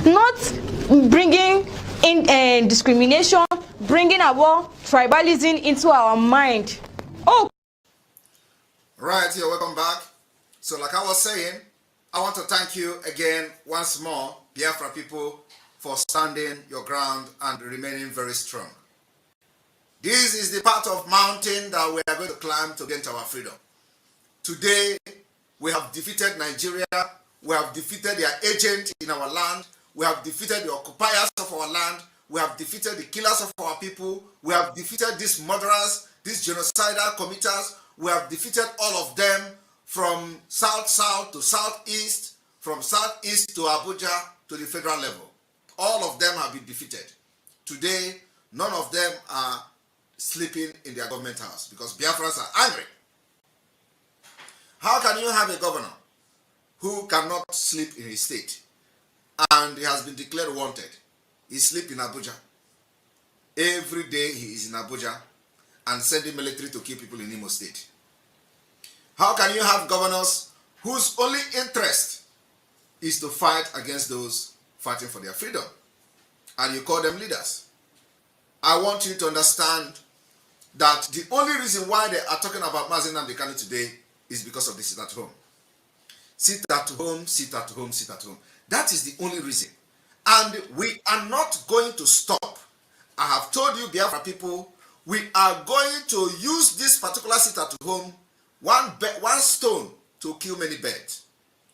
not bringing in discrimination, bringing our tribalism into our mind. Oh, right, here, welcome back. So like I was saying, I want to thank you again once more, Biafra people, for standing your ground and remaining very strong. This is the part of mountain that we are going to climb to gain our freedom. Today, we have defeated Nigeria, we have defeated their agent in our land, we have defeated the occupiers of our land, we have defeated the killers of our people, we have defeated these murderers, these genocidal committers, we have defeated all of them from south-south to southeast, from southeast to Abuja to the federal level. All of them have been defeated. Today, none of them are sleeping in their government house because Biafrans are angry. How can you have a governor who cannot sleep in his state and he has been declared wanted? He sleeps in Abuja. Every day he is in Abuja and sending military to kill people in Imo State. How can you have governors whose only interest is to fight against those fighting for their freedom? And you call them leaders. I want you to understand that the only reason why they are talking about Mazi Nnamdi Kanu today is because of the sit at home. Sit at home, sit at home, sit at home. That is the only reason. And we are not going to stop. I have told you, Biafra people, we are going to use this particular sit at home, one stone to kill many birds.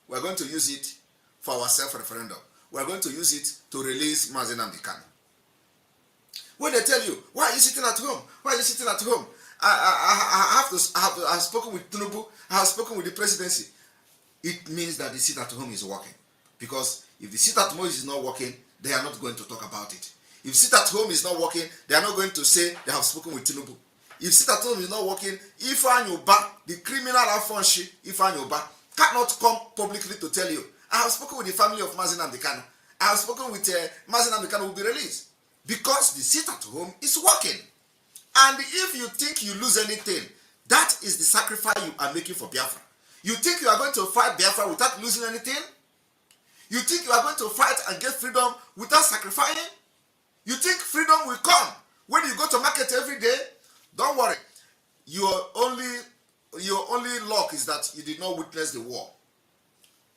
We are going to use it for our self-referendum. We are going to use it to release Mazi Nnamdi Kanu. When they tell you, why are you sitting at home? Why are you sitting at home? I have spoken with Tinubu, I have spoken with the presidency. It means that the sit at home is working. Because if the sit at home is not working, they are not going to talk about it. If sit at home is not working, they are not going to say they have spoken with Tinubu. If sit at home is not working, Ifeanyi Ubah, the criminal Afonshi, Ifeanyi Ubah, cannot come publicly to tell you, I have spoken with the family of Mazi Nnamdi Kanu. I have spoken with Mazi Nnamdi Kanu will be released. Because the sit at home is working. And if you think you lose anything, that is the sacrifice you are making for Biafra. You think you are going to fight Biafra without losing anything? You think you are going to fight and get freedom without sacrificing? You think freedom will come when you go to market every day? Don't worry. Your only luck is that you did not witness the war.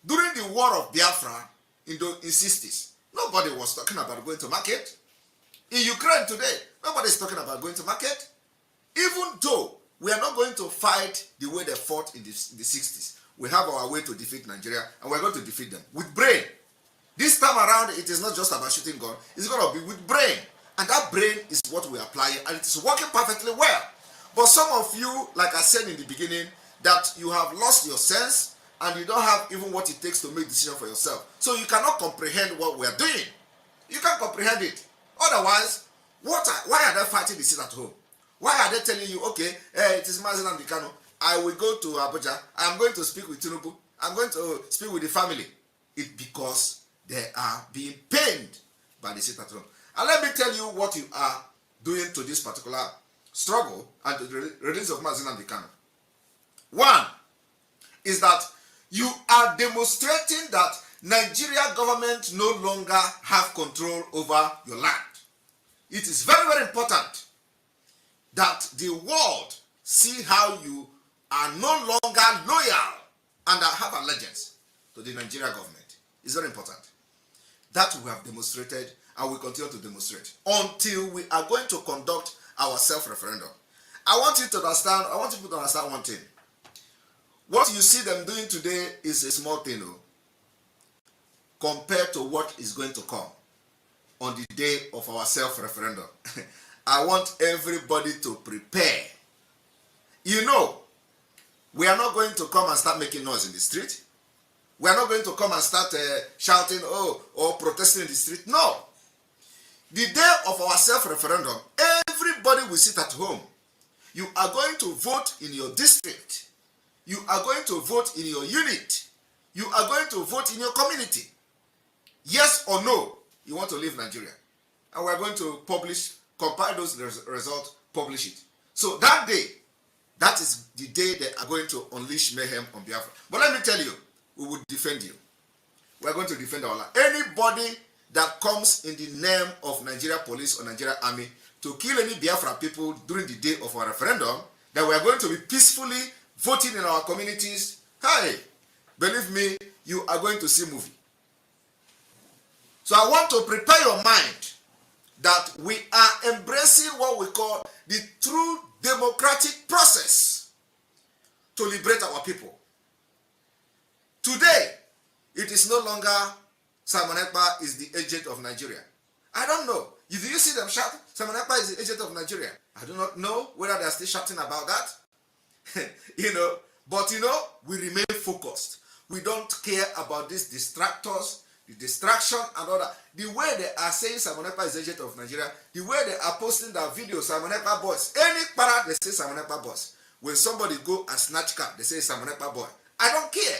During the war of Biafra in the 60s, nobody was talking about going to market. In Ukraine today, nobody is talking about going to market. Even though we are not going to fight the way they fought in the 60s. We have our way to defeat Nigeria, and we're going to defeat them with brain. This time around, it is not just about shooting gun. It's going to be with brain. And that brain is what we apply, and it is working perfectly well. But some of you, like I said in the beginning, that you have lost your sense, and you don't have even what it takes to make decisions for yourself. So you cannot comprehend what we are doing. You can't comprehend it. Otherwise, why are they fighting the sit at home? Why are they telling you, okay, it is Mazi Nnamdi Kanu, I will go to Abuja, I'm going to speak with Tinubu, I'm going to speak with the family? It's because they are being pained by the sit at home. And let me tell you what you are doing to this particular struggle and to the release of Mazi Nnamdi Kanu. One is that you are demonstrating that Nigeria government no longer have control over your land. It is very, very important that the world see how you are no longer loyal and have allegiance to the Nigeria government. It's very important. That we have demonstrated and we continue to demonstrate until we are going to conduct our self-referendum. I want you to understand, I want people to understand one thing. What you see them doing today is a small thing, compared to what is going to come on the day of our self-referendum. I want everybody to prepare. You know, we are not going to come and start making noise in the street. We are not going to come and start shouting, or protesting in the street. No. The day of our self-referendum, everybody will sit at home. You are going to vote in your district. You are going to vote in your unit. You are going to vote in your community. Yes or no, you want to leave Nigeria. And we are going to compile those results, publish it. So that day, that is the day they are going to unleash mayhem on Biafra. But let me tell you, we will defend you. We are going to defend our land. Anybody that comes in the name of Nigeria Police or Nigeria Army to kill any Biafra people during the day of our referendum, that we are going to be peacefully voting in our communities, hey, believe me, you are going to see movie. So I want to prepare your mind that we are embracing what we call the true democratic process to liberate our people. Today, it is no longer Simon Ekpa is the agent of Nigeria. I don't know. If you see them shout, Simon Ekpa is the agent of Nigeria. I do not know whether they are still shouting about that. But we remain focused. We don't care about these distractors, the distraction and all that. The way they are saying Simon Ekpa is the agent of Nigeria, the way they are posting that video, Simon Ekpa boys, any para they say Simon Ekpa boys. When somebody go and snatch car, they say Simon Ekpa boy. I don't care.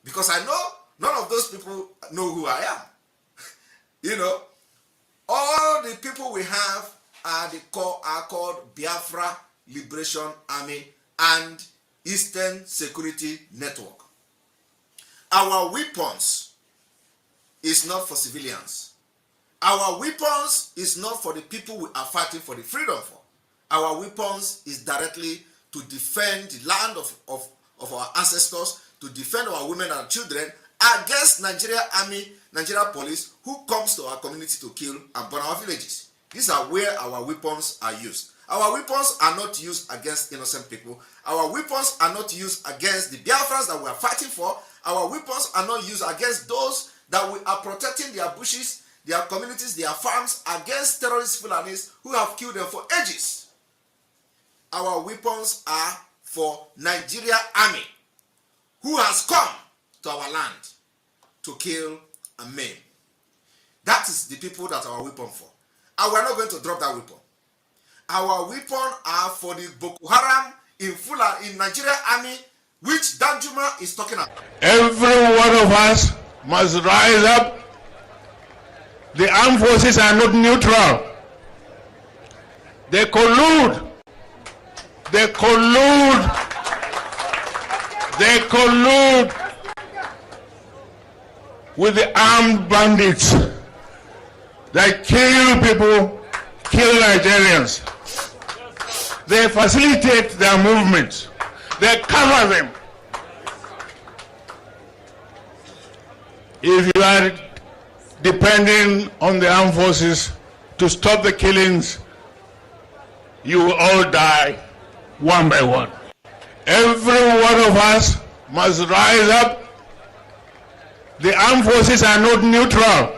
Because I know none of those people know who I am. All the people we have are called Biafra Liberation Army and Eastern Security Network. Our weapons is not for civilians. Our weapons is not for the people we are fighting for the freedom for. Our weapons is directly to defend the land of our ancestors, to defend our women and children against Nigeria Army, Nigeria Police, who comes to our community to kill and burn our villages. These are where our weapons are used. Our weapons are not used against innocent people. Our weapons are not used against the Biafrans that we are fighting for. Our weapons are not used against those that we are protecting their bushes, their communities, their farms against terrorist Fulanis who have killed them for ages. Our weapons are for Nigeria Army, who has come to our land to kill and maim. That is the people that our weapon for. And we are not going to drop that weapon. Our weapon are for the Boko Haram in Nigeria Army, which Danjuma is talking about. Every one of us must rise up. The armed forces are not neutral. They collude. They collude. They collude with the armed bandits that kill people, kill Nigerians. They facilitate their movements. They cover them. If you are depending on the armed forces to stop the killings, you will all die one by one. Every one of us must rise up. The armed forces are not neutral.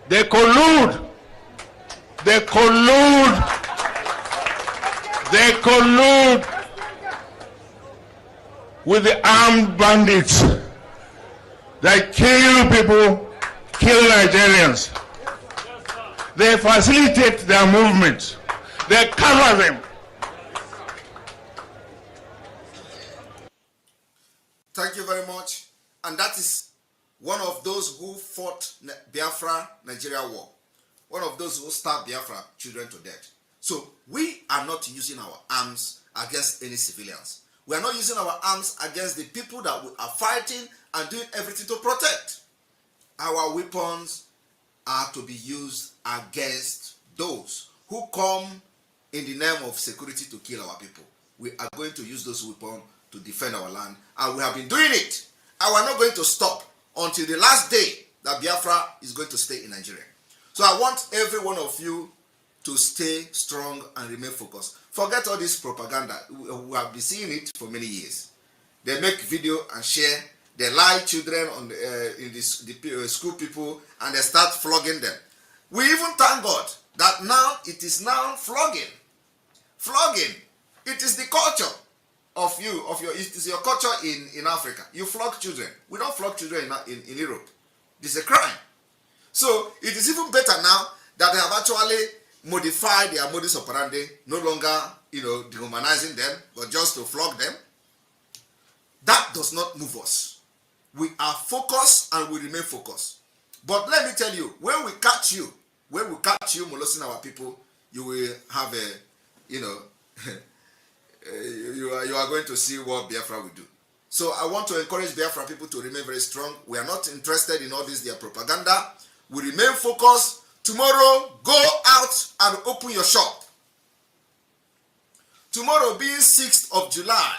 They collude. They collude. They collude with the armed bandits that kill people, kill Nigerians. They facilitate their movements. They cover them. Thank you very much. And that is one of those who fought Biafra Nigeria war. One of those who stabbed Biafra children to death. So we are not using our arms against any civilians. We are not using our arms against the people that we are fighting and doing everything to protect. Our weapons are to be used against those who come in the name of security to kill our people. We are going to use those weapons to defend our land, and we have been doing it. And we're not going to stop until the last day that Biafra is going to stay in Nigeria. So I want every one of you to stay strong and remain focused. Forget all this propaganda. We have been seeing it for many years. They make video and share. They lie children on the school people, and they start flogging them. We even thank God that now it is now flogging. Flogging. It is the culture of it is your culture in Africa. You flog children. We don't flog children in Europe. This is a crime. So it is even better now that they have actually modified their modus operandi, no longer dehumanizing them, but just to flog them. That does not move us. We are focused and we remain focused. But let me tell you, when we catch you molesting our people, you will have you are going to see what Biafra will do. So I want to encourage Biafra people to remain very strong. We are not interested in all this, their propaganda. We remain focused. Tomorrow, go out and open your shop. Tomorrow being 6th of July,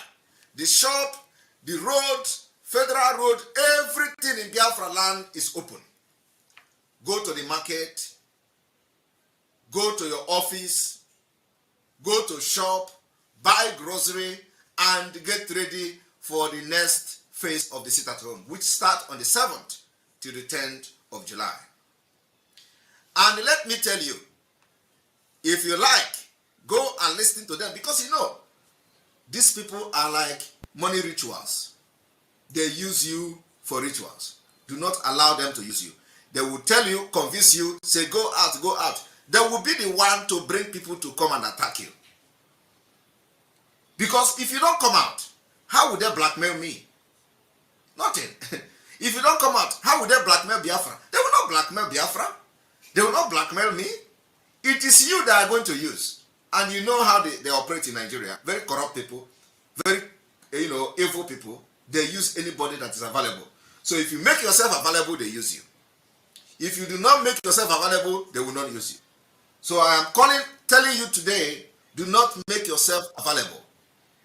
the shop, the road, Federal Road, everything in Biafra land is open. Go to the market, go to your office, go to shop, buy grocery, and get ready for the next phase of the sit-at-home, which starts on the 7th to the 10th of July. And let me tell you, if you like, go and listen to them, because you know, these people are like money rituals. They use you for rituals. Do not allow them to use you. They will tell you, convince you, say go out, go out. They will be the one to bring people to come and attack you. Because if you don't come out, how would they blackmail me? Nothing. If you don't come out, how would they blackmail Biafra? They will not blackmail Biafra. They will not blackmail me. It is you that are going to use. And you know how they operate in Nigeria. Very corrupt people, very evil people. They use anybody that is available. So if you make yourself available, they use you. If you do not make yourself available, they will not use you. So I am telling you today, do not make yourself available.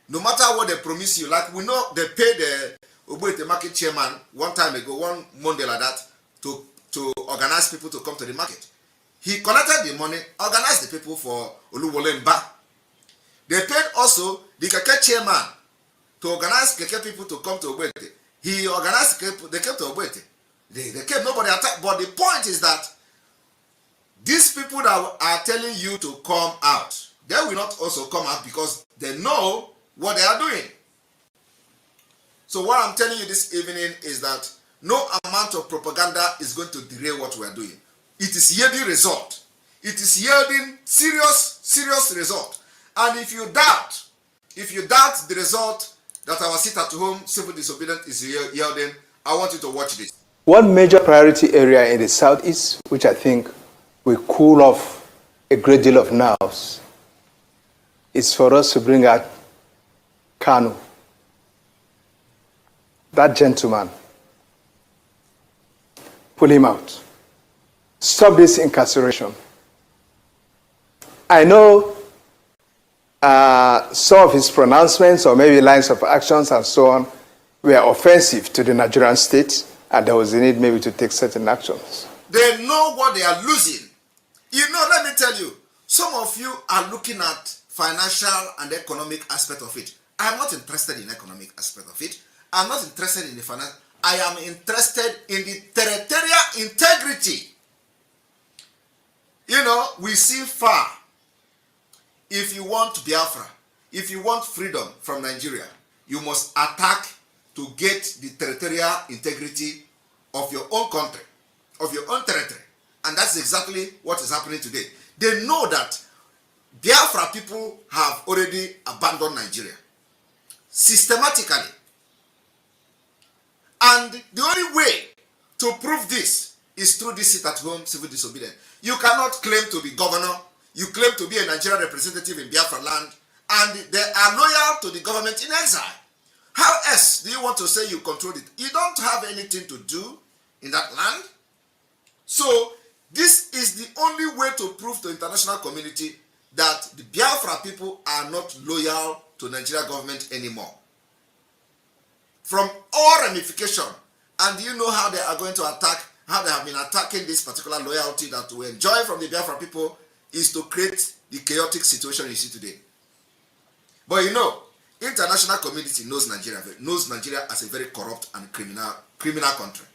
No matter what they promise you, like we know they paid the market chairman one time ago, one Monday like that, to organize people to come to the market. He collected the money, organized the people for Oluwole Mba. They paid also the Keke chairman to organize Keke people to come to Ogbete. He organized they came to Ogbete. They came, nobody attacked. But the point is that these people that are telling you to come out, they will not also come out because they know what they are doing. So what I'm telling you this evening is that no amount of propaganda is going to derail what we are doing. It is yielding result. It is yielding serious result. And if you doubt the result that our sit-at-home civil disobedience is yielding, I want you to watch this. One major priority area in the southeast, which I think will cool off a great deal of nerves, is for us to bring out Kanu, that gentleman. Pull him out. Stop this incarceration. I know some of his pronouncements or maybe lines of actions and so on were offensive to the Nigerian state, and there was a need maybe to take certain actions. They know what they are losing. You know, let me tell you, some of you are looking at financial and economic aspect of it. I am not interested in economic aspect of it. I am not interested in the finance. I am interested in the territorial integrity. You know, we see far. If you want Biafra, if you want freedom from Nigeria, you must attack to get the territorial integrity of your own country, of your own territory. And that's exactly what is happening today. They know that Biafra people have already abandoned Nigeria systematically. And the only way to prove this is through this sit-at-home civil disobedience. You cannot claim to be governor, you claim to be a Nigerian representative in Biafra land, and they are loyal to the government in exile. How else do you want to say you control it? You don't have anything to do in that land. So this is the only way to prove to the international community that the Biafra people are not loyal to Nigeria government anymore. From all ramification, and you know how they are going to attack, how they have been attacking this particular loyalty that we enjoy from the Biafra people, is to create the chaotic situation you see today. But you know, international community knows Nigeria as a very corrupt and criminal country.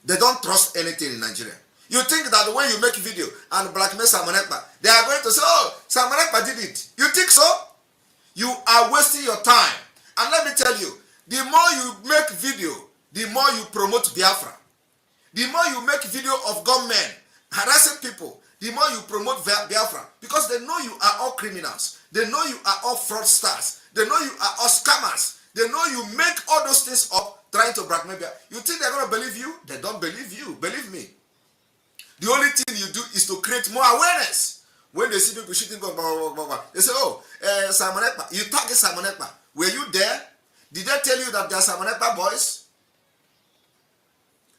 They don't trust anything in Nigeria. You think that when you make video and blackmail Simon Ekpa, they are going to say, oh, Simon Ekpa did it. You think so? You are wasting your time. And let me tell you, the more you make video, the more you promote Biafra. The more you make video of gunmen harassing people, the more you promote Biafra. Because they know you are all criminals. They know you are all fraudsters. They know you are all scammers. They know you make all those things up trying to blackmail Biafra. You think they're going to believe you? They don't believe you. Believe me. The only thing you do is to create more awareness. When they see people shooting guns, they say, oh, Simon Ekpa. You target Simon Ekpa. Were you there? Did they tell you that they are Samonepa boys?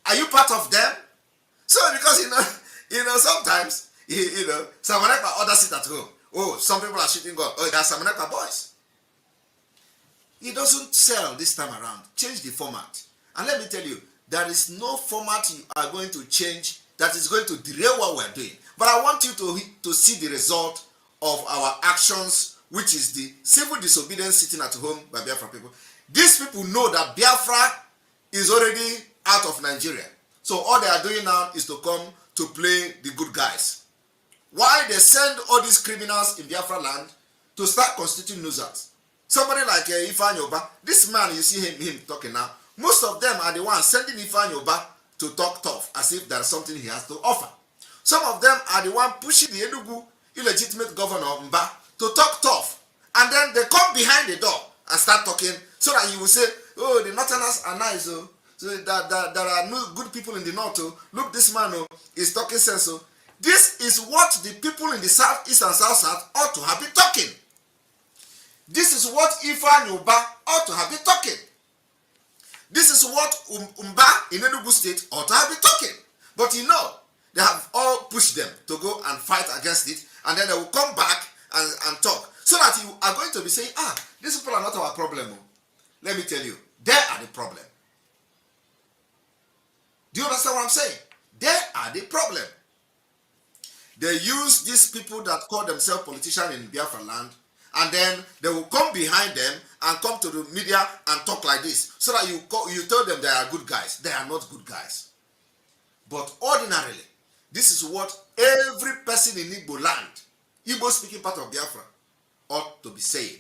Are you part of them? So because sometimes Samonepa others sit at home. Oh, some people are shooting gun. Oh, they are Samonepa boys. It doesn't sell this time around. Change the format. And let me tell you, there is no format you are going to change that is going to derail what we're doing. But I want you to see the result of our actions, which is the civil disobedience sitting at home by Biafra people. These people know that Biafra is already out of Nigeria. So all they are doing now is to come to play the good guys. Why they send all these criminals in Biafra land to start constituting nuisance? Somebody like Ifeanyi Oba, this man you see him talking now, most of them are the ones sending Ifeanyi Oba to talk tough as if there's something he has to offer. Some of them are the one pushing the Enugu illegitimate governor Mba to talk tough, and then they come behind the door and start talking so that you will say, oh, the Northerners are nice, oh. So that there are no good people in the north, oh. Look, this man is talking sense. Oh. This is what the people in the south, east and south ought to have been talking. This is what Ifeanyi Oba ought to have been talking. This is what Mba in Enugu State ought to have been talking. But they have all pushed them to go and fight against it, and then they will come back and talk. So that you are going to be saying, these people are not our problem. Let me tell you, they are the problem. Do you understand what I'm saying? They are the problem. They use these people that call themselves politicians in Biafra land, and then they will come behind them and come to the media and talk like this, so that you tell them they are good guys. They are not good guys. But ordinarily, this is what every person in Igbo land, Igbo speaking part of Biafra, ought to be saying.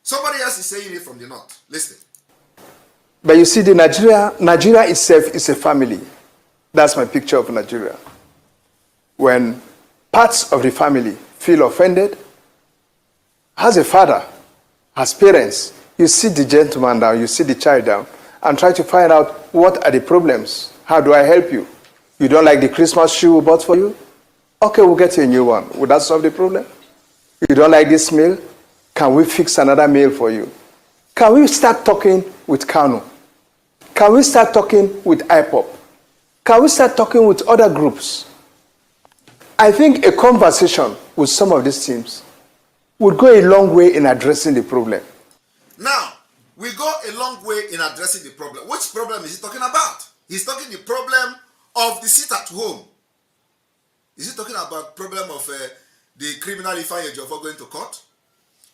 Somebody else is saying it from the north. Listen. But you see, Nigeria itself is a family. That's my picture of Nigeria. When parts of the family feel offended, as a father, as parents, you sit the gentleman down, you sit the child down, and try to find out what are the problems. How do I help you? You don't like the Christmas shoe we bought for you? Okay, we'll get you a new one. Will that solve the problem? You don't like this meal? Can we fix another meal for you? Can we start talking with Kanu? Can we start talking with IPOP? Can we start talking with other groups? I think a conversation with some of these teams would go a long way in addressing the problem. Now, we go a long way in addressing the problem. Which problem is he talking about? He's talking the problem of the sit at home. Is he talking about problem of the criminal Ifeanyi Ejiofor going to court?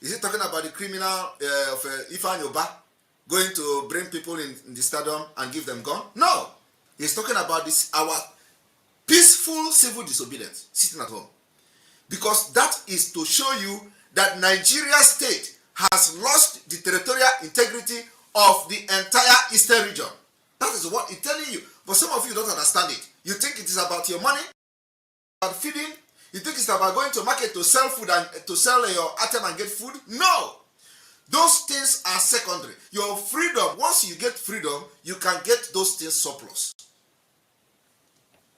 Is he talking about the criminal of Ifeanyi Oba going to bring people in the stadium and give them gun? No. He's talking about this, our peaceful civil disobedience, sitting at home. Because that is to show you that Nigeria state has lost the territorial integrity of the entire eastern region. That is what it's telling you. But some of you don't understand it. You think it is about your money, about feeding. You think it's about going to market to sell food and to sell your item and get food. No. Those things are secondary. Your freedom, once you get freedom, you can get those things surplus.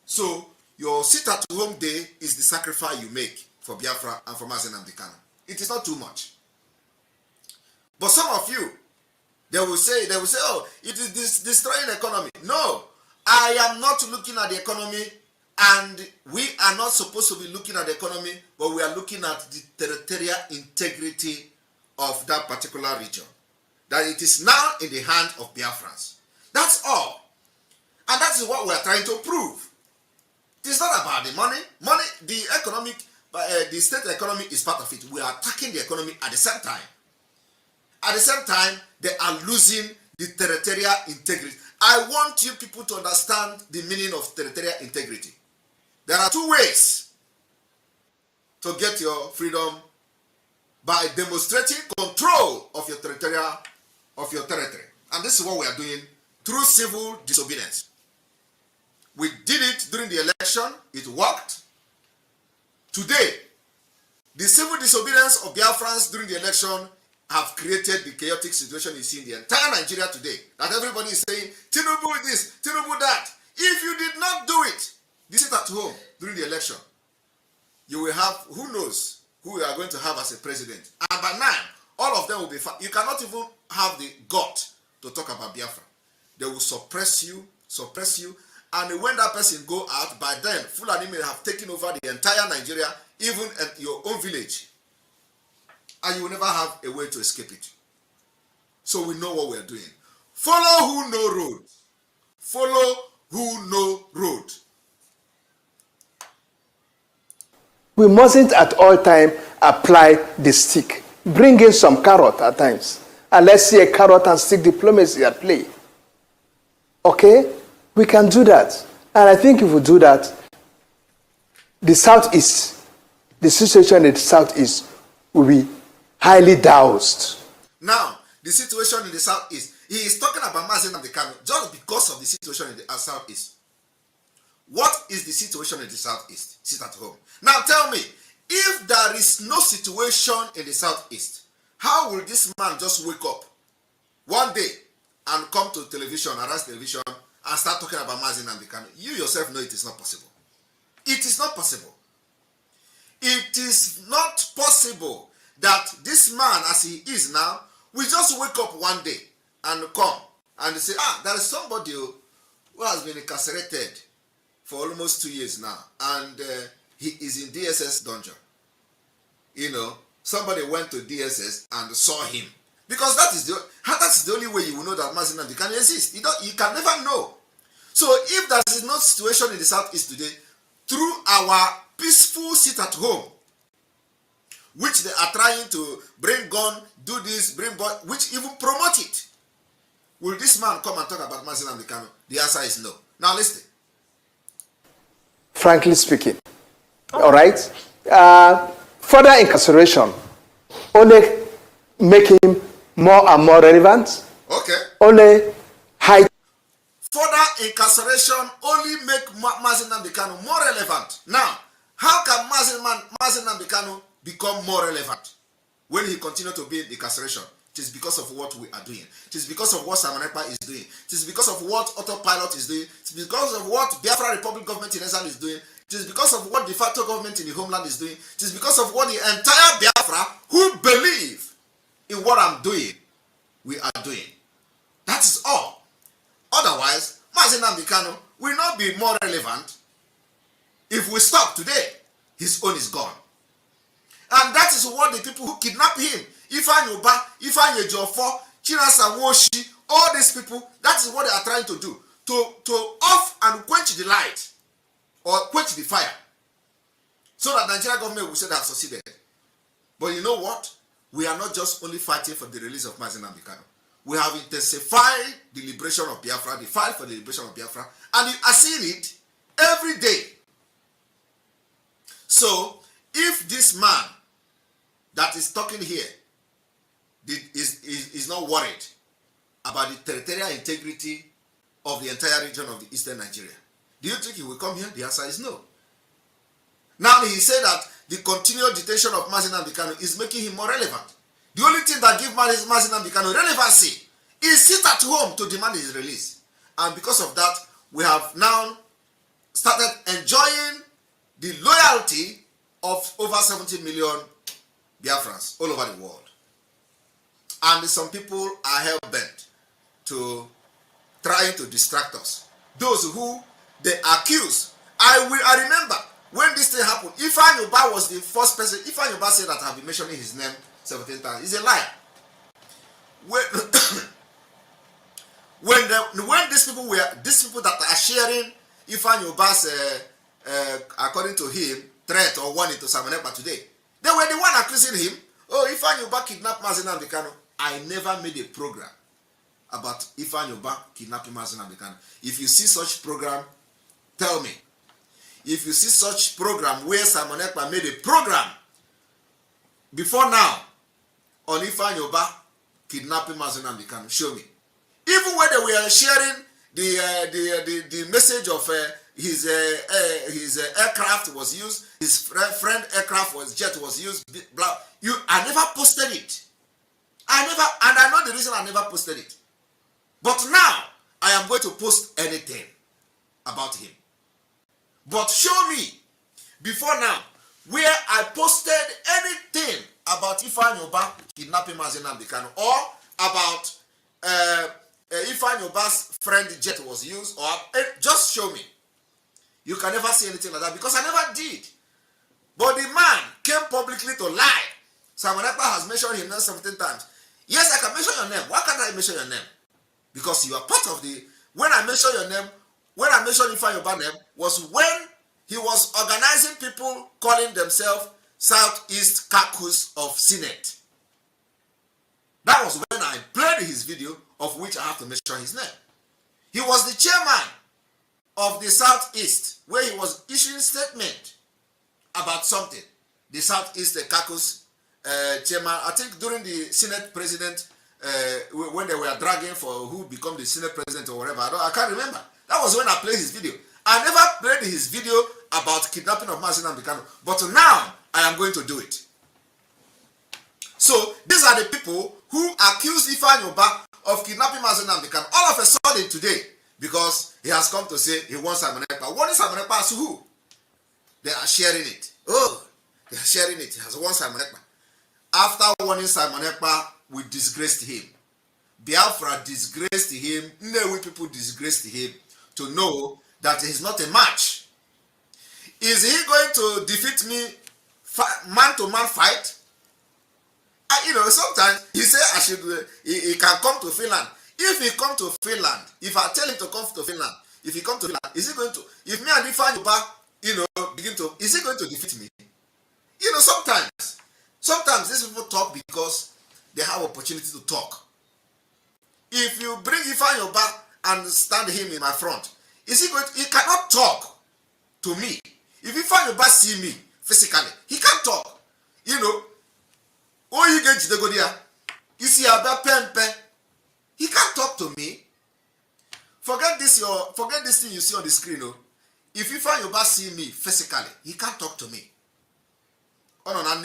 So your sit-at-home day is the sacrifice you make for Biafra and for Mazen Amdekano. It is not too much. But some of you, they will say, oh, it is destroying the economy. No, I am not looking at the economy, and we are not supposed to be looking at the economy, but we are looking at the territorial integrity of that particular region. That it is now in the hand of Biafrans. That's all. And that is what we are trying to prove. It is not about the money. Money, the economic, the state economy is part of it. We are attacking the economy at the same time. At the same time, they are losing the territorial integrity. I want you people to understand the meaning of territorial integrity. There are two ways to get your freedom: by demonstrating control of your territory. And this is what we are doing through civil disobedience. We did it during the election. It worked. Today, the civil disobedience of Biafrans during the election have created the chaotic situation you see in the entire Nigeria today. That everybody is saying, Tinubu this, Tinubu that. If you did not do it, sit at home during the election, you will have, who knows, who we are going to have as a president. And by now, all of them will be, you cannot even have the gut to talk about Biafra. They will suppress you, and when that person go out, by then, Fulani may have taken over the entire Nigeria, even at your own village, and you will never have a way to escape it. So we know what we are doing. Follow who know road. Follow who know road. We mustn't at all time apply the stick. Bring in some carrot at times. And let's see a carrot and stick diplomacy at play. Okay? We can do that. And I think if we do that, the Southeast, the situation in the Southeast will be highly doused. Now, the situation in the Southeast, he is talking about Mazi Nnamdi Kanu just because of the situation in the Southeast. What is the situation in the Southeast? Sit at home. Now tell me, if there is no situation in the Southeast, how will this man just wake up one day and come to television, Arise Television, and start talking about Mazi Nnamdi Kanu? You yourself know it is not possible. It is not possible. It is not possible that this man, as he is now, will just wake up one day and come and say, there is somebody who has been incarcerated for almost 2 years now, and he is in DSS dungeon. You know, somebody went to DSS and saw him, because that is the only way you will know that Mazi Nnamdi Kanu exists. You can never know. So if there is no situation in the Southeast today, through our peaceful sit at home, which they are trying to bring gun, do this, bring gun, which even promote it, will this man come and talk about Mazi Nnamdi Kanu? The answer is no. Now listen. Frankly speaking, all right? Further incarceration only make him more and more relevant. Okay. Only high. Further incarceration only make Mazi Nnamdi Kanu more relevant. Now, how can Mazi Nnamdi Kanu become more relevant when he continue to be in incarceration? It is because of what we are doing. It is because of what Simon Ekpa is doing. It is because of what Autopilot is doing. It is because of what Biafra Republic government in exile is doing. It is because of what de facto government in the homeland is doing. It is because of what the entire Biafra who believe in what I'm doing, we are doing. That is all. Otherwise, Mazi Nnamdi Kanu will not be more relevant. If we stop today, his own is gone. And that is what the people who kidnap him, Ifeanyi Uba, Ifeanyi Ejiofor, Chinasa Nwoshi, all these people, that is what they are trying to do. To off and quench the light, or quench the fire, so that the Nigerian government will say they have succeeded. But you know what? We are not just only fighting for the release of Mazi Nnamdi Kanu. We have intensified the liberation of Biafra, the fight for the liberation of Biafra, and you are seeing it every day. So, if this man that is talking here is not worried about the territorial integrity of the entire region of the eastern Nigeria, do you think he will come here? The answer is no. Now he said that the continued detention of Mazi Nnamdi Kanu is making him more relevant. The only thing that gives Mazi Nnamdi Kanu relevancy is sit at home to demand his release. And because of that, we have now started enjoying the loyalty of over 70 million Biafrans all over the world. And some people are hell-bent to trying to distract us. Those who they accuse. I remember when this thing happened, Ifeanyi Uba was the first person. Ifeanyi Uba said that I've been mentioning his name 17 times. He's a liar. When these people that are sharing Ifeanyi Uba's, according to him, threat or warning to Simon Ekpa today, they were the one accusing him. Oh, Ifeanyi Uba kidnapped Mazi Nnamdi Kanu. I never made a program about Ifeanyi Uba kidnapping Mazi Nnamdi Kanu. If you see such program, tell me. If you see such program where Simon Ekpa made a program before now on Ifeanyi Uba kidnapping Mazi Nnamdi Kanu, show me. Even when they were sharing the message of his aircraft was used, his friend aircraft jet was used. I never posted it. And I know the reason I never posted it. But now I am going to post anything about him. But show me before now where I posted anything about Ifeanyi Uba kidnapping Mazi Nnamdi Kanu, or about Ifeanyi Uba's friend jet was used, or just show me. You can never see anything like that because I never did. But the man came publicly to lie. Simon Ekpa has mentioned him now 17 times. Yes, I can mention your name. Why can't I mention your name? Because you are part of the... When I mention your name, when I mentioned Ifeanyi Uba name, was when he was organizing people calling themselves Southeast Caucus of Senate. That was when I played his video, of which I have to mention his name. He was the chairman of the Southeast, where he was issuing statement about something. The Southeast Caucus chairman, I think during the Senate president, when they were dragging for who become the Senate president or whatever, I can't remember. That was when I played his video. I never played his video about kidnapping of Mazi Nnamdi Kanu, but now I am going to do it. So these are the people who accused Ifeanyi Uba of kidnapping Mazi Nnamdi Kanu all of a sudden today, because he has come to say he wants Simon Ekpa. What is Simon Ekpa as who? They are sharing it. Oh, they are sharing it. He has won Simon Ekpa. After warning Simon Ekpa, we disgraced him. Biafra disgraced him. Nnewi people disgraced him to know that he's not a match. Is he going to defeat me man-to-man fight? Sometimes he say I should. He can come to Finland. If he come to Finland, if I tell him to come to Finland, if he come to Finland, is he going to? If me and Ifeanyi Uba, begin to, is he going to defeat me? Sometimes these people talk because they have opportunity to talk. If you bring Ifeanyi Uba and stand him in my front, is he going? He cannot talk to me. If Ifeanyi Uba see me physically, he can't talk. Oh, you get the good you see about pen. He can't talk to me. Forget this thing you see on the screen. If Ifeanyi Uba see me physically, he can't talk to me. And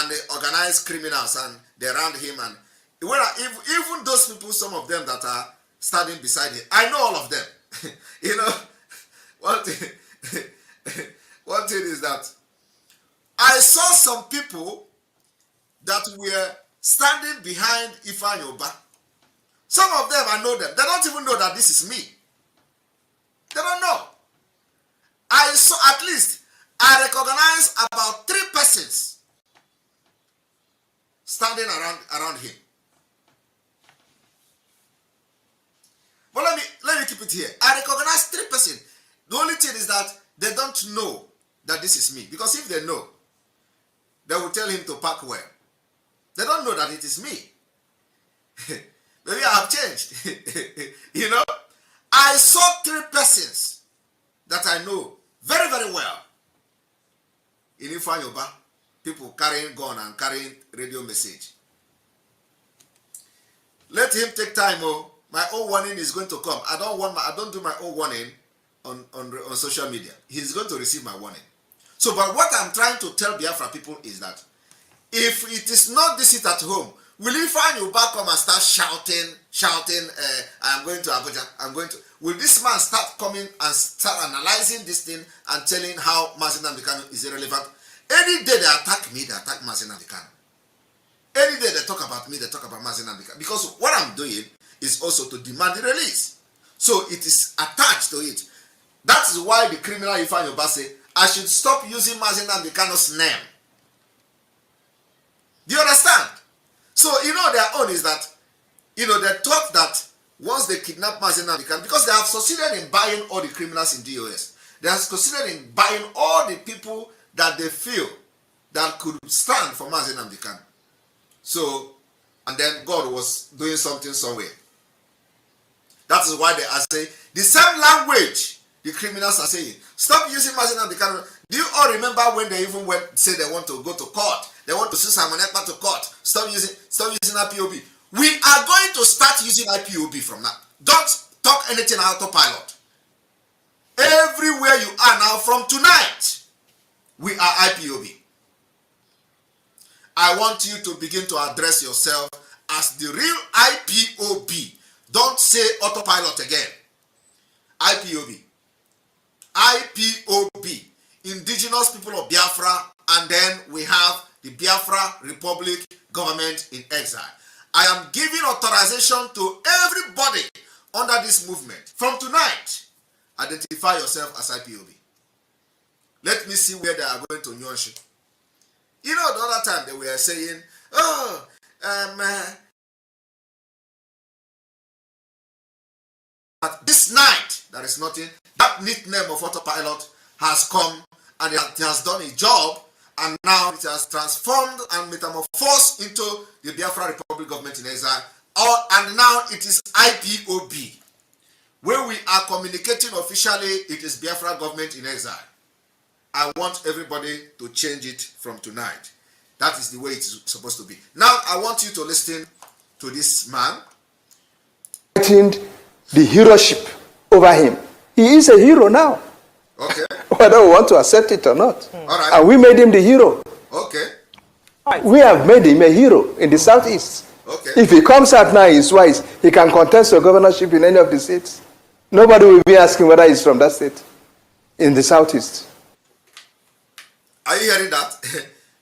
they organize criminals and they round him, and even those people, some of them that are standing beside him, I know all of them. One thing is that I saw some people that were standing behind Ifeanyi Uba. Some of them, I know them. They don't even know that this is me. They don't know. I saw, at least, I recognize about 3 persons standing around him. But let me keep it here. I recognize 3 persons. The only thing is that they don't know that this is me. Because if they know, they will tell him to park well. They don't know that it is me. Maybe I have changed. I saw 3 persons that I know very, very well in Ifeanyi Uba. People carrying gun and carrying radio message. Let him take time. My own warning is going to come. I don't do my own warning on social media. He's going to receive my warning. So, but what I'm trying to tell Biafra people is that if it is not this it at home, will Ifeanyi Uba come and start shouting, I'm going to Abuja, will this man start coming and start analyzing this thing and telling how Mazi Nnamdi Kanu is irrelevant? Any day they attack me, they attack Mazi Nnamdi Kanu. Any day they talk about me, they talk about Mazi Nnamdi Kanu. Because what I'm doing is also to demand the release. So it is attached to it. That is why the criminal Ifeanyi Uba say, I should stop using Mazi Nnamdi Kanu's name. Do you understand? So, their own is that, they thought that once they kidnap Mazi Nnamdi Kanu, because they have succeeded in buying all the criminals in DOS, they have succeeded in buying all the people that they feel that could stand for Mazi Nnamdi Kanu. So, and then God was doing something somewhere. That is why they are saying, the same language the criminals are saying, stop using Mazi Nnamdi Kanu. Do you all remember when they even say they want to go to court? They want to sue Simon Ekpa to court. Stop using IPOB. We are going to start using IPOB from now. Don't talk anything autopilot. Everywhere you are now, from tonight, we are IPOB. I want you to begin to address yourself as the real IPOB. Don't say autopilot again. IPOB. IPOB. Indigenous people of Biafra, and then we have the Biafra Republic government in exile. I am giving authorization to everybody under this movement. From tonight, identify yourself as IPOB. Let me see where they are going to Nyonshi. You know, the other time they were saying, oh, but this night, there is nothing. That nickname of autopilot has come and it has done a job, and now it has transformed and metamorphosed into the Biafra Republic Government in Exile, and now it is IPOB. When we are communicating officially, it is Biafra Government in Exile. I want everybody to change it from tonight. That is the way it's supposed to be. Now, I want you to listen to this man. The heroship over him. He is a hero now. Okay. Whether we want to accept it or not. All right. And we made him the hero. Okay. We have made him a hero in the southeast. Okay. If he comes out now, he's wise. He can contest for governorship in any of the states. Nobody will be asking whether he's from that state in the southeast. Are you hearing that?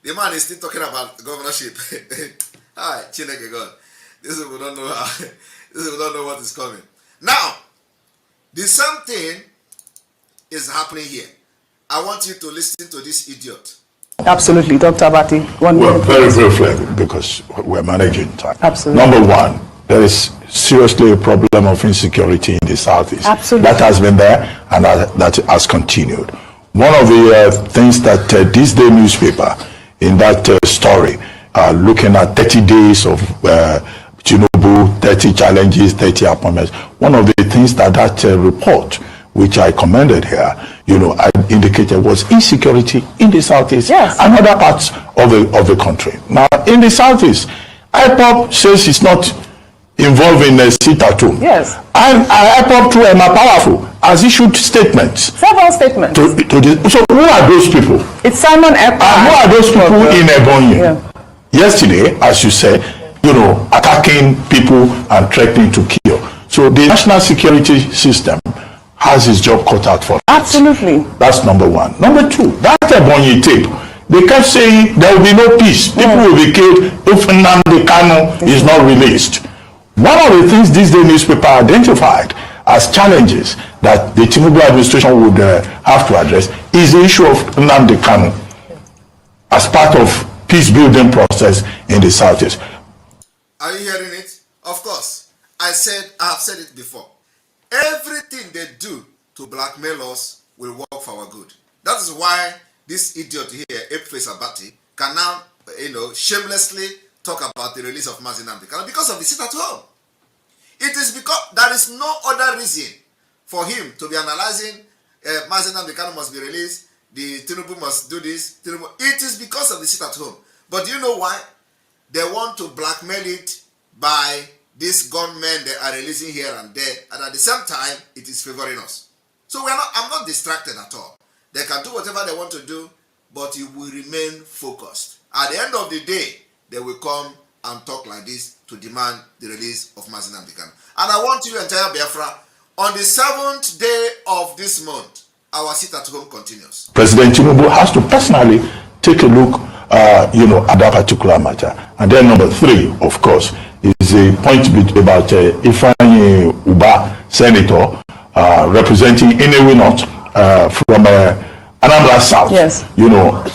The man is still talking about governorship. Hi, Chineke God. This people don't know how. This people don't know what is coming. Now, the same thing is happening here. I want you to listen to this idiot. Absolutely, Dr. Abati. Well, very briefly, because we're managing time. Absolutely. Number one, there is seriously a problem of insecurity in the southeast. Absolutely. That has been there, and that has continued. One of the things that this day newspaper in that story, looking at 30 days of Tinubu, 30 challenges, 30 appointments. One of the things that report, which I commended here, I indicated was insecurity in the southeast, yes, and other parts of the country. Now, in the southeast, IPOB says it's not involved in a sit-at-home. Yes. And IPOB through Emma Powerful has issued statements. Several statements. So who are those people? It's Simon Ekpa. And who are those people in Ebonyi? Yeah. Yesterday, as you said, attacking people and threatening to kill. So the national security system has its job cut out for it. Absolutely. That's number one. Number two, that Ebonyi tape, they kept saying there will be no peace. People will be killed if Nnamdi Kanu is not released. One of the things this day newspaper identified as challenges that the Tinubu administration would have to address is the issue of Nnamdi Kanu as part of peace-building process in the southeast. Are you hearing it? Of course. I have said it before. Everything they do to blackmail us will work for our good. That is why this idiot here, Epiface Abati, can now, shamelessly talk about the release of Mazi Nnamdi Kanu because of the sit at home. It is because there is no other reason for him to be analyzing Mazi Nnamdi Kanu must be released, the Tinubu must do this. It is because of the sit at home. But do you know why? They want to blackmail it by these gunmen they are releasing here and there, and at the same time, it is favoring us. So I'm not distracted at all. They can do whatever they want to do, but it will remain focused. At the end of the day, they will come and talk like this to demand the release of Mazi Nnamdi Kanu. And I want you, entire Biafra, on the 7th day of this month, our sit-at-home continues. President Tinubu has to personally take a look, at that particular matter. And then number three, of course, is a point about Ifeanyi Uba, Senator, representing Inewi North from Anambra South, yes,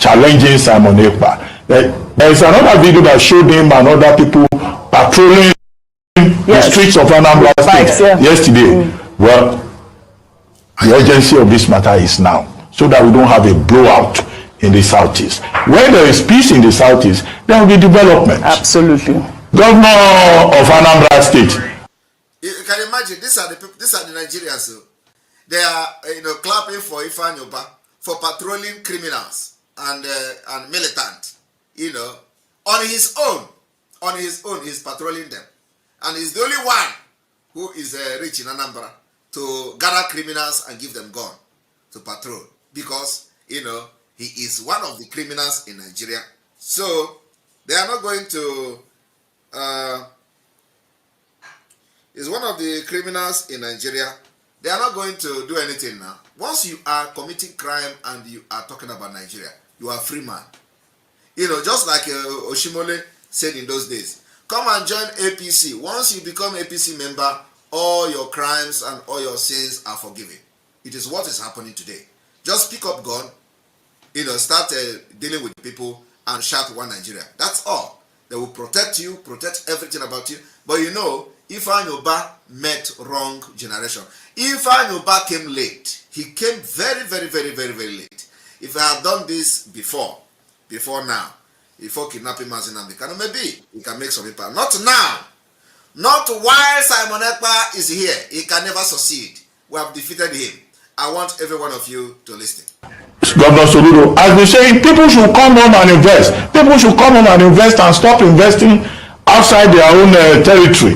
challenging Simon Ekpa. There is another video that showed him and other people patrolling the streets of Anambra State yesterday. Well, the urgency of this matter is now, so that we don't have a blowout in the southeast. When there is peace in the southeast, there will be development. Absolutely. Governor of Anambra State. You can imagine, these are the Nigerians. So they are, clapping for Ifeanyi Uba for patrolling criminals and militant. On his own, he's patrolling them, and he's the only one who is rich in Anambra to gather criminals and give them gun to patrol, because he is one of the criminals in Nigeria. So they are not going to. Is one of the criminals in Nigeria. They are not going to do anything now. Once you are committing crime and you are talking about Nigeria, you are a free man. Just like Oshimole said in those days. Come and join APC. Once you become APC member, all your crimes and all your sins are forgiven. It is what is happening today. Just pick up gun, start dealing with people and shout one Nigeria. That's all. They will protect you, protect everything about you. But if Anyoba met wrong generation, if Anyoba came late, he came very, very, very, very, very late. If I had done this before now, before kidnapping Mazin Ambikano, maybe he can make some impact. Not now. Not while Simon Ekpa is here. He can never succeed. We have defeated him. I want every one of you to listen. Governor Soludo has been saying people should come home and invest. People should come home and invest and stop investing outside their own territory.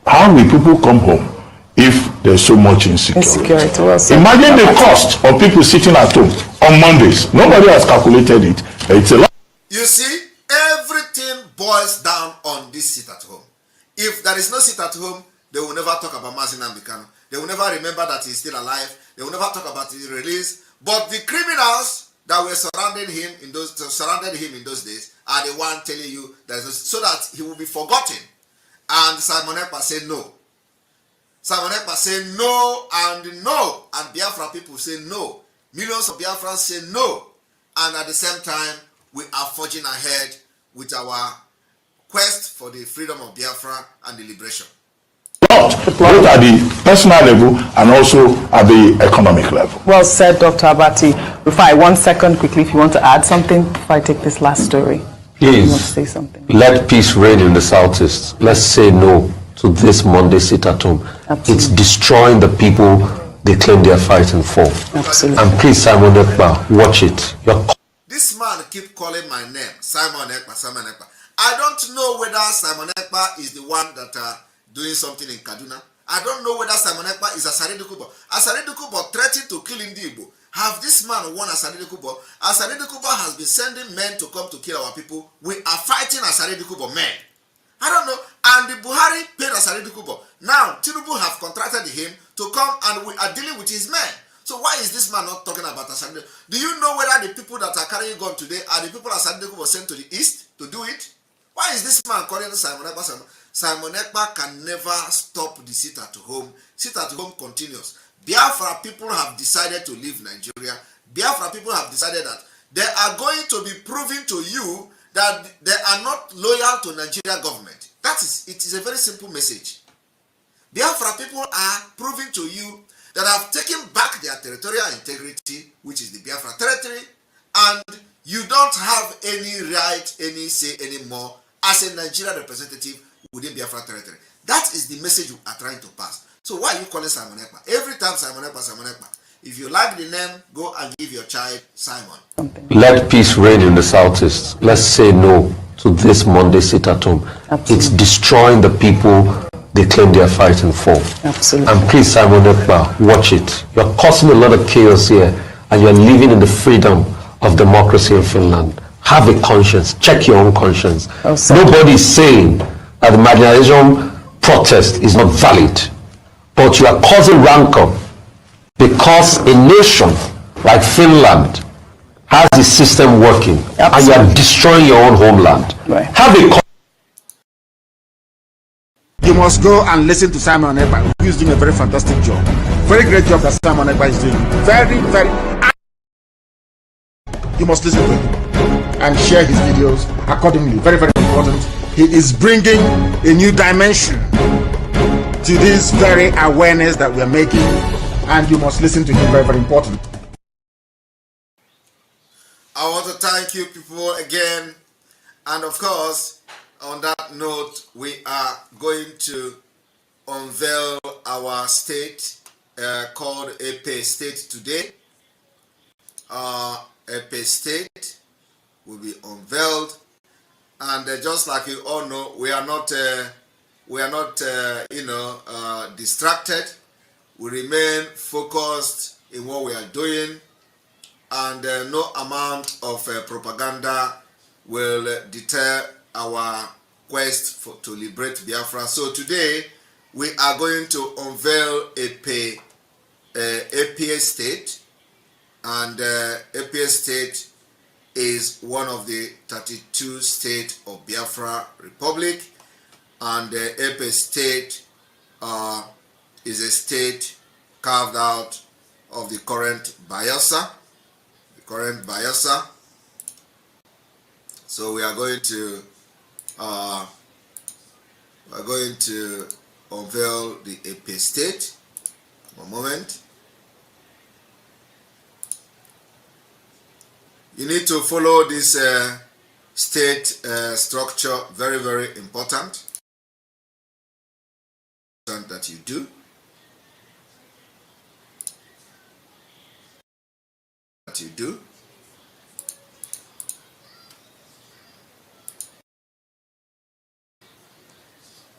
How will people come home if there's so much insecurity? Imagine the cost of people sitting at home on Mondays. Nobody has calculated it. It's a lot. You see, everything boils down on this sit at home. If there is no sit at home, they will never talk about Mazin Ambikano. They will never remember that he's still alive. They will never talk about his release. But the criminals that were surrounding him in those days are the one telling you that so that he will be forgotten. And Simon Ekpa said no. Simon Ekpa said no and no. And Biafra people say no. Millions of Biafrans say no. And at the same time, we are forging ahead with our quest for the freedom of Biafra and the liberation. Both at the personal level and also at the economic level. Well said, Dr. Abati. Rufai, 1 second quickly if you want to add something before I take this last story. Please, you want to say something? Let peace reign in the Southeast. Let's say no to this Monday sit at home. Absolutely. It's destroying the people they claim they are fighting for. Absolutely. And please, Simon Ekpa, watch it. This man keep calling my name, Simon Ekpa, Simon Ekpa. I don't know whether Simon Ekpa is the one that doing something in Kaduna. I don't know whether Simon Ekpa is Asari Dokubo. Asari Dokubo threatened to kill Igbo. Have this man won Asari Dokubo? Asari Dokubo has been sending men to come to kill our people. We are fighting Asari Dokubo men. I don't know. And the Buhari paid Asari Dokubo. Now, Tinubu have contracted him to come and we are dealing with his men. So why is this man not talking about Asari Dokubo? Do you know whether the people that are carrying gun today are the people Asari Dokubo sent to the east to do it? Why is this man calling Simon Ekpa? Simon Ekpa can never stop the sit at home. Sit at home continues. Biafra people have decided to leave Nigeria. Biafra people have decided that they are going to be proving to you that they are not loyal to Nigeria government. It is a very simple message. Biafra people are proving to you that have taken back their territorial integrity, which is the Biafra territory, and you don't have any right, any say anymore as a Nigerian representative within Biafra territory. That is the message you are trying to pass. So why are you calling Simon Ekpa? Every time Simon Ekpa, Simon Ekpa. If you like the name, go and give your child Simon. Let peace reign in the Southeast. Let's say no to this Monday sit at home. Absolutely. It's destroying the people they claim they are fighting for. Absolutely. And please, Simon Ekpa, watch it. You're causing a lot of chaos here and you're living in the freedom of democracy in Finland. Have a conscience. Check your own conscience. Nobody is saying that the marginalization protest is not valid, but you are causing rancor because a nation like Finland has the system working. Absolutely. And you are destroying your own homeland. Right. Have a You must go and listen to Simon Ekpa, who is doing a very fantastic job. Very great job that Simon Ekpa is doing. Very, very. You must listen to him and share his videos accordingly. Very, very important. He is bringing a new dimension to this very awareness that we are making, and you must listen to him. Very, very important. I want to thank you people again, and of course, on that note, we are going to unveil our state called Epe State today. Epe State will be unveiled, and just like you all know, we are not distracted. We remain focused in what we are doing, and no amount of propaganda will deter our quest to liberate Biafra. So today we are going to unveil Epe State, and Epe State is one of the 32 states of Biafra Republic, and the Epe state is a state carved out of the current Bayelsa. So we are going to unveil the Epe state. One moment. You need to follow this state structure. Very, very important that you do.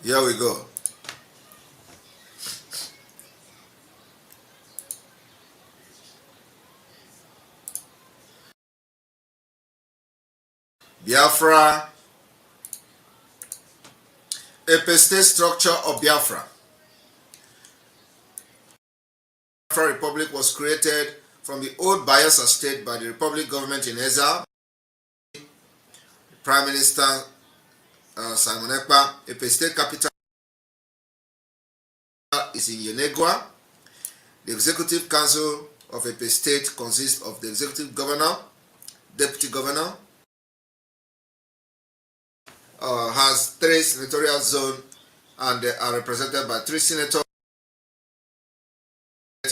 Here we go. Biafra, Epe state structure of Biafra. Biafra Republic was created from the old Bayelsa state by the Republic government in exile. Prime Minister Simon Ekpa. Epe state capital is in Yenegua. The Executive Council of Epe state consists of the Executive Governor, Deputy Governor, has 3 senatorial zones and they are represented by 3 senators.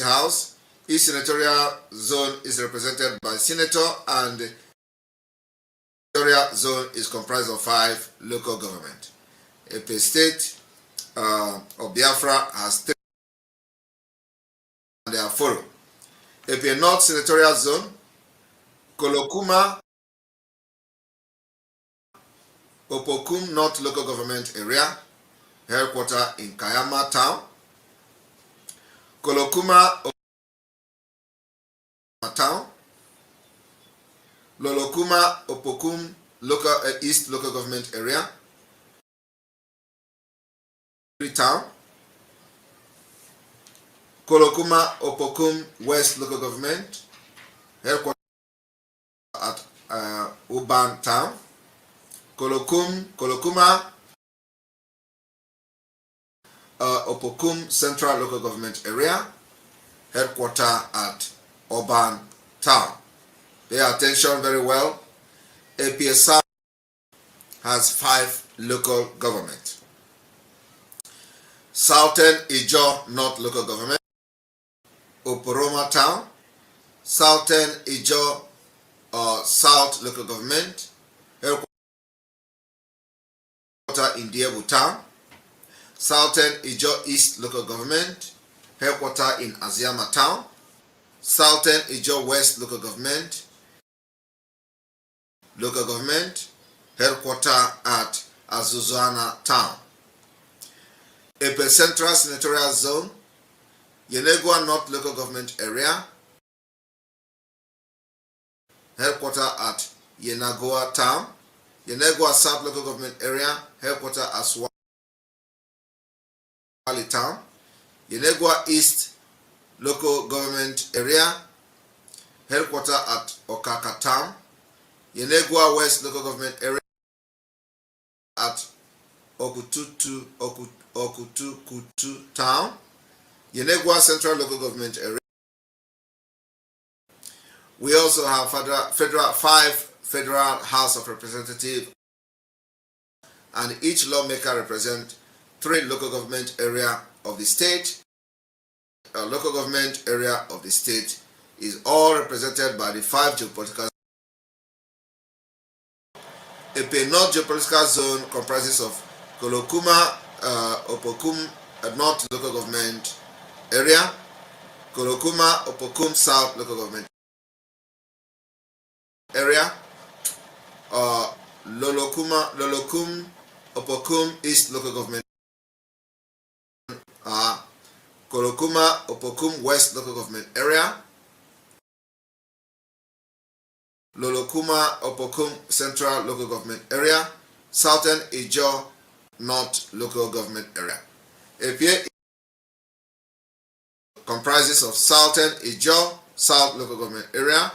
House. Each senatorial zone is represented by a senator, and the senatorial zone is comprised of 5 local government. Epe state of Biafra has 3 and they are followed. Epe North senatorial zone, Kolokuma, Opokum North local government area, headquarters in Kayama town. Kolokuma town, Lolokuma Opokum local east local government area, town, Kolokuma Opokum west local government, headquarters at Uban town, Kolokuma Opokum central local government area, headquarters at Urban town. Pay attention very well. APSR has 5 local government. Southern Ijo North local government, Oporoma town, Southern Ijo South local government, headquarters in Diebu town, Southern Ijo East local government, headquarters in Aziama town, Southern Ijo West local government, headquarters at Azuzana town. Epe Central Senatorial Zone, Yenegua North local government area, headquarters at Yenagoa town. Yenegua South local government area, headquarters at Swali town. Yenegua East local government area, headquarters at Okaka town. Yenegua West local government area at Okutukutu town. Yenegua Central local government area. We also have 5 federal House of Representatives, and each lawmaker represents 3 local government area of the state. A local government area of the state is all represented by the 5 geopolitical. Epe North geopolitical zone comprises of Kolokuma, Opokum North local government area, Kolokuma, Opokum South local government area, Lolokum, Opokum East local government, Kolokuma, Opokum West local government area, Lolokuma, Opokum Central local government area, Southern Ijo North local government area. APA comprises of Southern Ijo South local government area,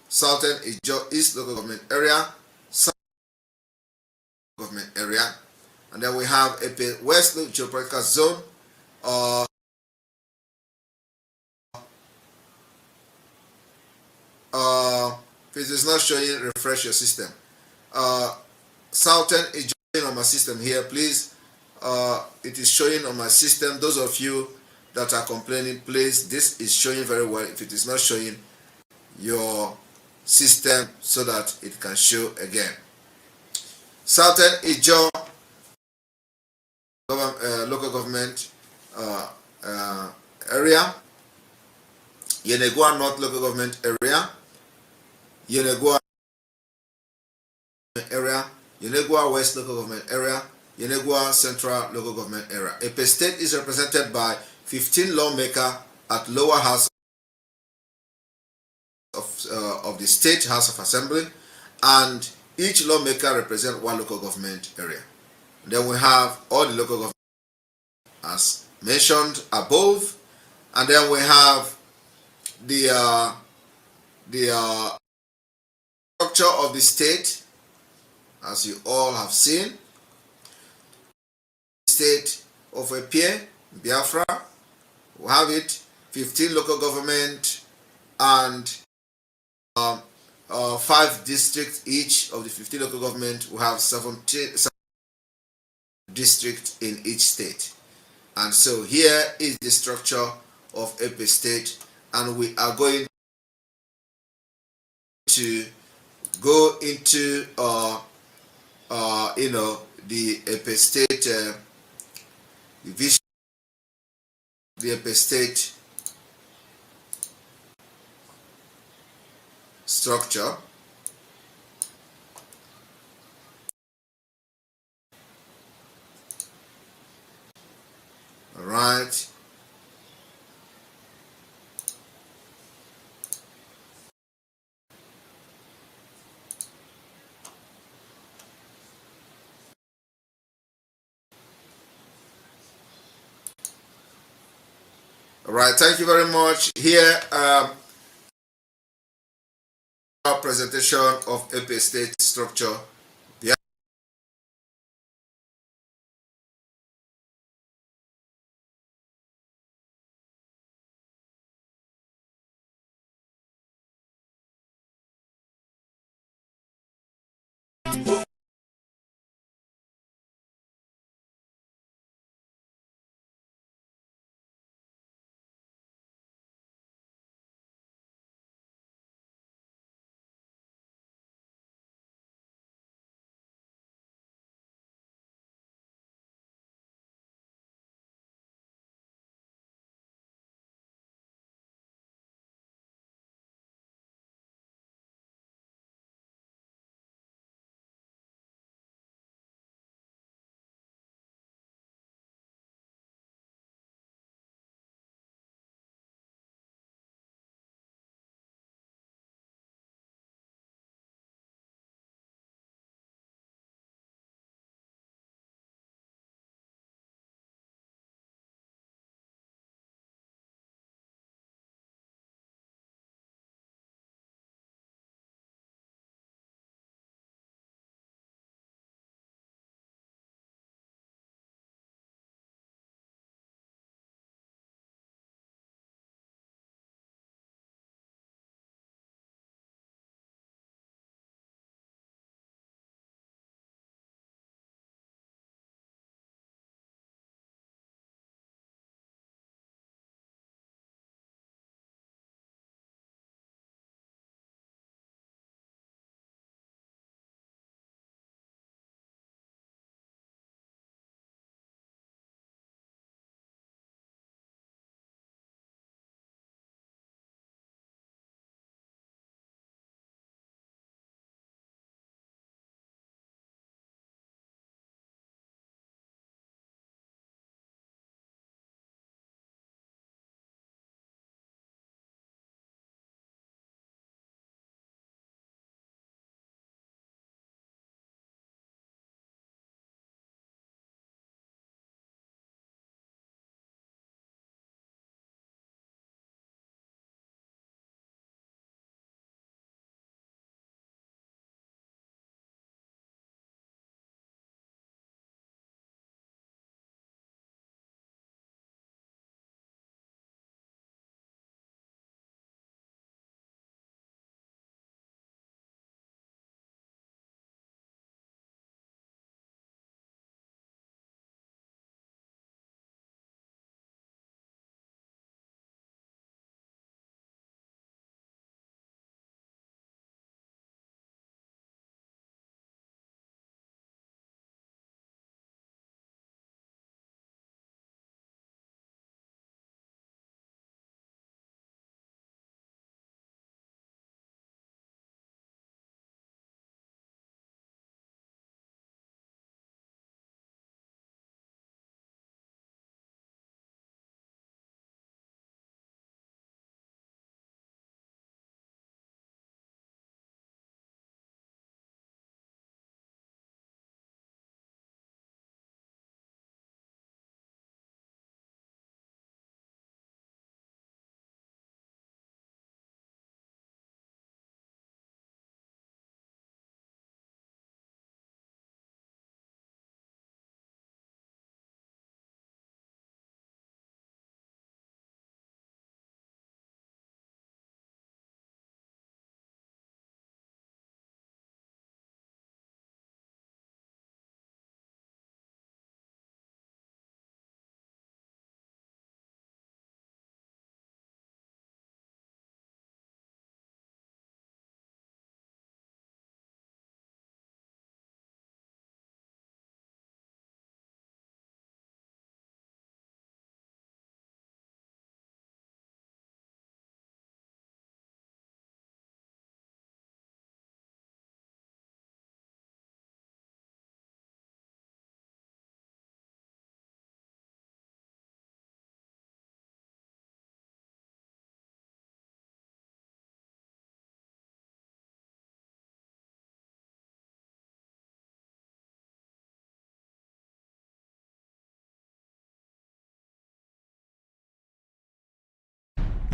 Southern Ijo East local government area, South government area, And then we have a West Geopolitical Zone. If it is not showing, refresh your system. Southern is showing on my system here, please. It is showing on my system. Those of you that are complaining, please, this is showing very well. If it is not showing your system, so that it can show again. Southern Ijaw local government area, Yenegua North local government area, Yenegua area, Yenegua West local government area, Yenegua Central local government area. Epe State is represented by 15 lawmakers at lower house of the State House of Assembly, and each lawmaker represents one local government area. Then we have all the local government as mentioned above, and then we have the structure of the state, as you all have seen. State of Epie, Biafra, we have it, 15 local government and 5 districts each of the 15 local government. We have 17 districts in each state. And so here is the structure of Epe State, and we are going to go into the Epe State division, the Epe State structure. All right. All right, thank you very much. Here, our presentation of Epe State structure.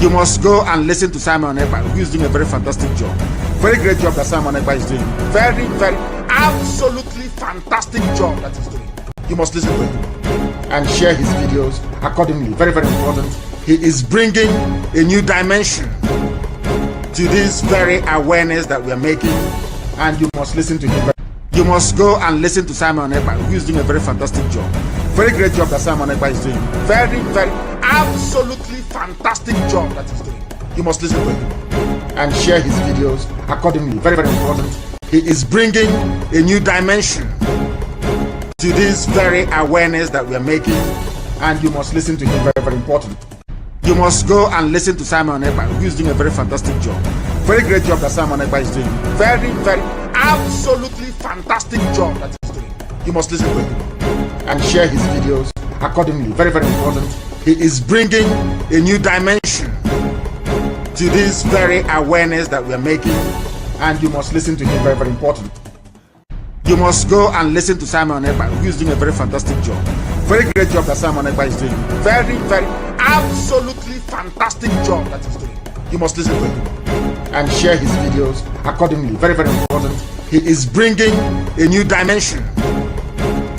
You must go and listen to Simon Ekpa, who is doing a very fantastic job. Very great job that Simon Ekpa is doing. Very, very, absolutely fantastic job that he's doing. You must listen to him and share his videos accordingly. Very, very important. He is bringing a new dimension to this very awareness that we are making, and you must listen to him. You must go and listen to Simon Ekpa, who is doing a very fantastic job. Very great job that Simon Ekpa is doing. Very, very, absolutely fantastic job that he's doing. You must listen to him and share his videos accordingly. Very, very important. He is bringing a new dimension to this very awareness that we are making, and you must listen to him. Very, very important. You must go and listen to Simon Ekpa, who is doing a very fantastic job. Very great job that Simon Ekpa is doing. Very, very, absolutely fantastic job that he's doing. You must listen to him and share his videos accordingly. Very, very important. He is bringing a new dimension to this very awareness that we are making, and you must listen to him. Very, very important. You must go and listen to Simon Ekpa, who is doing a very fantastic job. Very great job that Simon Ekpa is doing. Very, very, absolutely fantastic job that he's doing. You must listen to him and share his videos accordingly. Very, very important. He is bringing a new dimension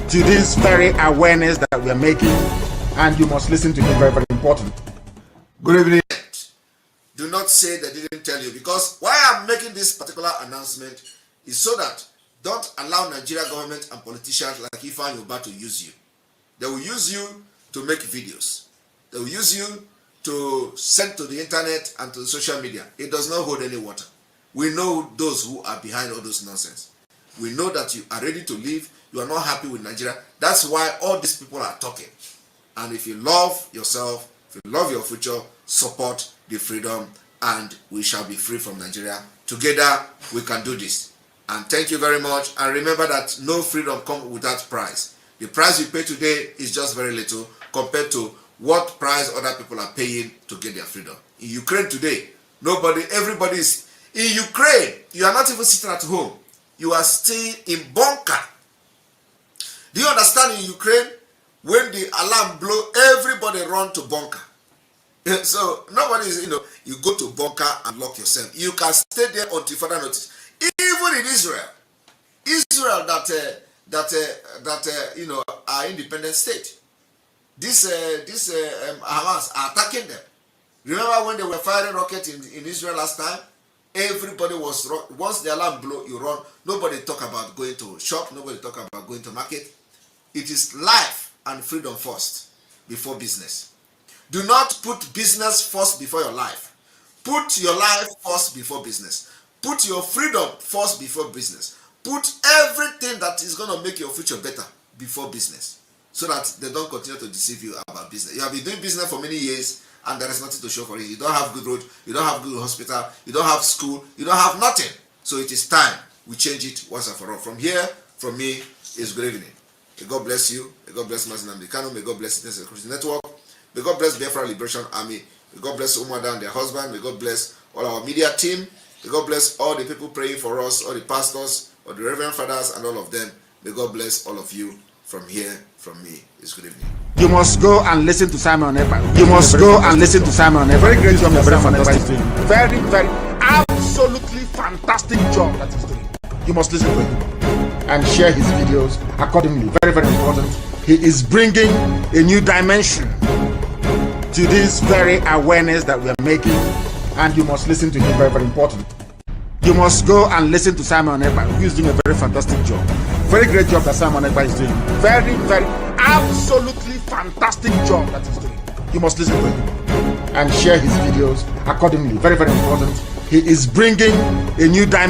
to this very awareness that we are making, and you must listen to him. Very, very important. Good evening. Do not say they didn't tell you, because why I'm making this particular announcement is so that don't allow Nigeria government and politicians like Ifan Yoba to use you. They will use you to make videos. They will use you to send to the internet and to the social media. It does not hold any water. We know those who are behind all those nonsense. We know that you are ready to leave. You are not happy with Nigeria. That's why all these people are talking. And if you love yourself, if you love your future, support the freedom, and we shall be free from Nigeria. Together, we can do this. And thank you very much. And remember that no freedom comes without price. The price you pay today is just very little compared to what price other people are paying to get their freedom. In Ukraine today, everybody is in Ukraine. You are not even sitting at home. You are staying in bunker. Do you understand? In Ukraine, when the alarm blow, everybody run to bunker. So nobody is, you go to bunker and lock yourself. You can stay there until further notice. Even in Israel that are independent state. This Hamas are attacking them. Remember when they were firing rockets in Israel last time? Everybody was, once the alarm blow, you run. Nobody talk about going to shop. Nobody talk about going to market. It is life and freedom first before business. Do not put business first before your life. Put your life first before business. Put your freedom first before business. Put everything that is going to make your future better before business, so that they don't continue to deceive you about business. You have been doing business for many years and there is nothing to show for it. You don't have good road, you don't have good hospital, you don't have school, you don't have nothing. So it is time we change it once and for all. From here, from me, is good evening. May God bless you. May God bless Mazin Americano. May God bless Citizens Security Network. May God bless Biafra Liberation Army. May God bless Umwada and their husband. May God bless all our media team. May God bless all the people praying for us, all the pastors, all the reverend fathers, and all of them. May God bless all of you. From here, from me, is good evening. You must go and listen to Simon Ekpa. You must go and listen to Simon Ekpa. Very great job, very fantastic doing. Very, very, absolutely fantastic job that he's doing. You must listen to him and share his videos accordingly. Very, very important. He is bringing a new dimension to this very awareness that we are making, and you must listen to him. Very, very important. You must go and listen to Simon Ekpa, who is doing a very fantastic job. Very great job that Simon Ekpa is doing. Very, very, absolutely fantastic job that he's doing. You must listen to him and share his videos accordingly. Very, very important. He is bringing a new dimension